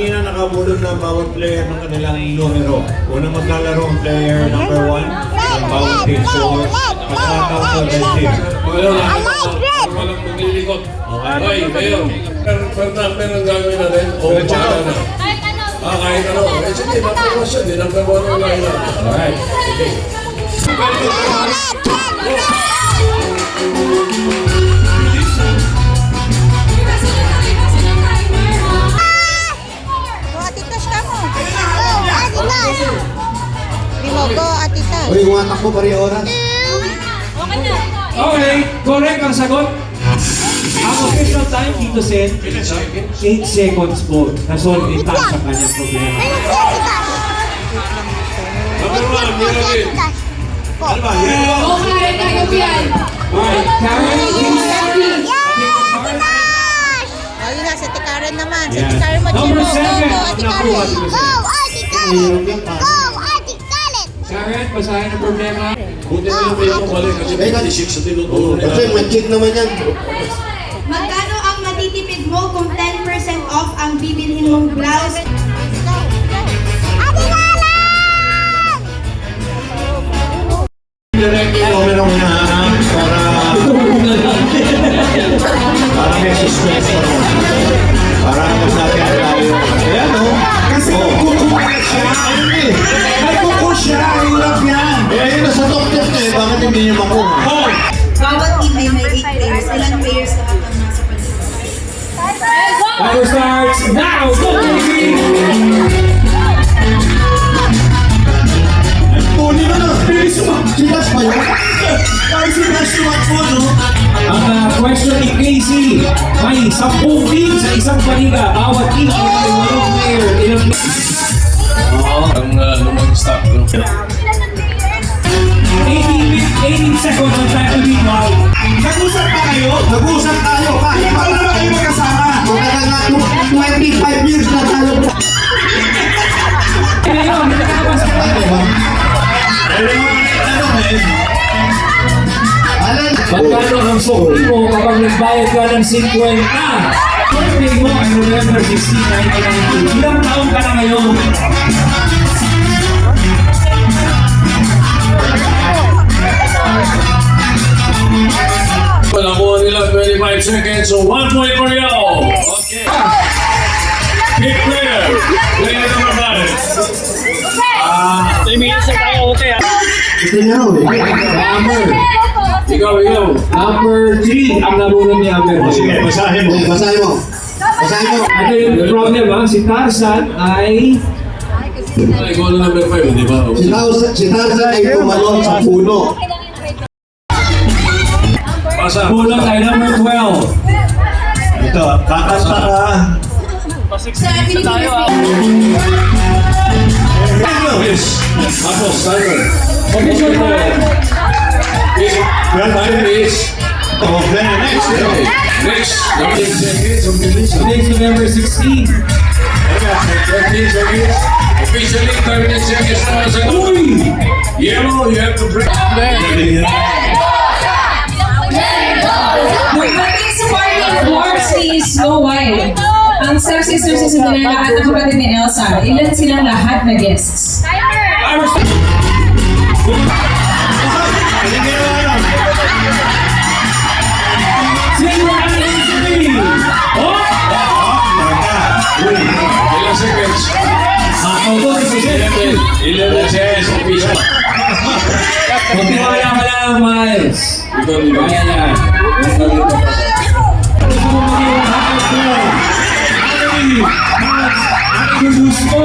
Kanina nakabulod na bawat player ng kanilang numero. Unang maglalaro ang player number 1 ng bawat team. So, magkakaunta red team. Walang maglilikot. Okay, kayo. Per number ang gagawin natin. O, baka na. Kahit ano. Eh, sige, number 1 siya. Di number 1 ang line. Alright. Okay. Go, Atitas. Uy, watak mo pari oras. Okay, correct ang sagot. Ang official time dito, Sen, 8 seconds po. Nasolve ni Tash sa kanyang problema. Number 1, Miracle. Ano ba? Okay, kaya po yan. Alright, Karen, Ayun na, sa Tikaren naman. Sa Yeah. Tikaren mo, Number Chiro. 7. Go, Atikaren. Go, Atikaren. Karen, basahin ang problema. Buti na yung kayo mali kasi 56 sa tinuturo nila. Kasi mag-check naman yan. Magkano ang matitipid mo kung 10% off ang bibilhin mong blouse? Direct numero na para may suspense pa rin. Para mas natin tayo. Ayan o. Kasi kukuha siya. Ay kukuha siya. Hirap yan. Eh ayun na sa tok-tok eh. Bakit hindi niyo makuha? Bawat team ay may 8 players. Ilang players na ang nasa paligid? Timer starts now! Go, baby! Puli na na. Sinas pa yun? Ay sinas tumakbo no? Ang question ni Casey, may 10 team sa isang paliga. Bawat team ay may 1 player. Ilang Ang lumang-stop. 18 seconds on time to beat wow. Nag-usap pa kayo? Nag-usap tayo. Kahit pa naman kayo magkasama. Kaya nga 25 years na tayo. Ngayon, nakakabas ka ba? Magkano ang sukli mo kapag nagbayad ka ng 50? Birthday mo ay November 16, 1992. Ilang taon ka na ngayon? Nakuha nila 25 seconds, so 1 point for you. Okay. Pick player. Player number 5. 3 minutes na tayo, okay ah. Ito niya raw eh. Amber. Ikaw. Number 3 ang nabunan ni Amber. Sige, basahin mo. Basahin mo. Basahin mo. Ito yung problem ha. Si Tarzan ay Ay, ikaw na number 5, di ba? Si Tarzan ay tumalon sa puno. Pasa. kulang kay number 12. Ito, kakanta ka. Pa 6 minutes na tayo ah. Yes. Tapos, timer. Official time. Well, time is. Okay, next. Okay. Next. 13 seconds. Ang bilis. Today's November 16. 13 seconds. Officially, 13 seconds na sa Uy! Yellow, you have to break. Magdating sa party of war si Snow White. Ang stepsisters sa Cinderella at ang kapatid ni Elsa. Ilan silang lahat na guests? Sino ang easy? Oh! Ilang seconds? Ako si Seth. 11 seconds. Official. Magtiwala ka lang, Miles. Ito, di ba? Kaya yan. Gusto mo maging happy ko. Happy! Happy gusto!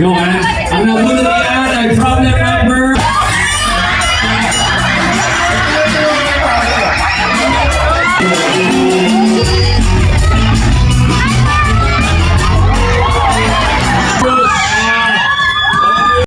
Yung ang nabunod yan ay problem na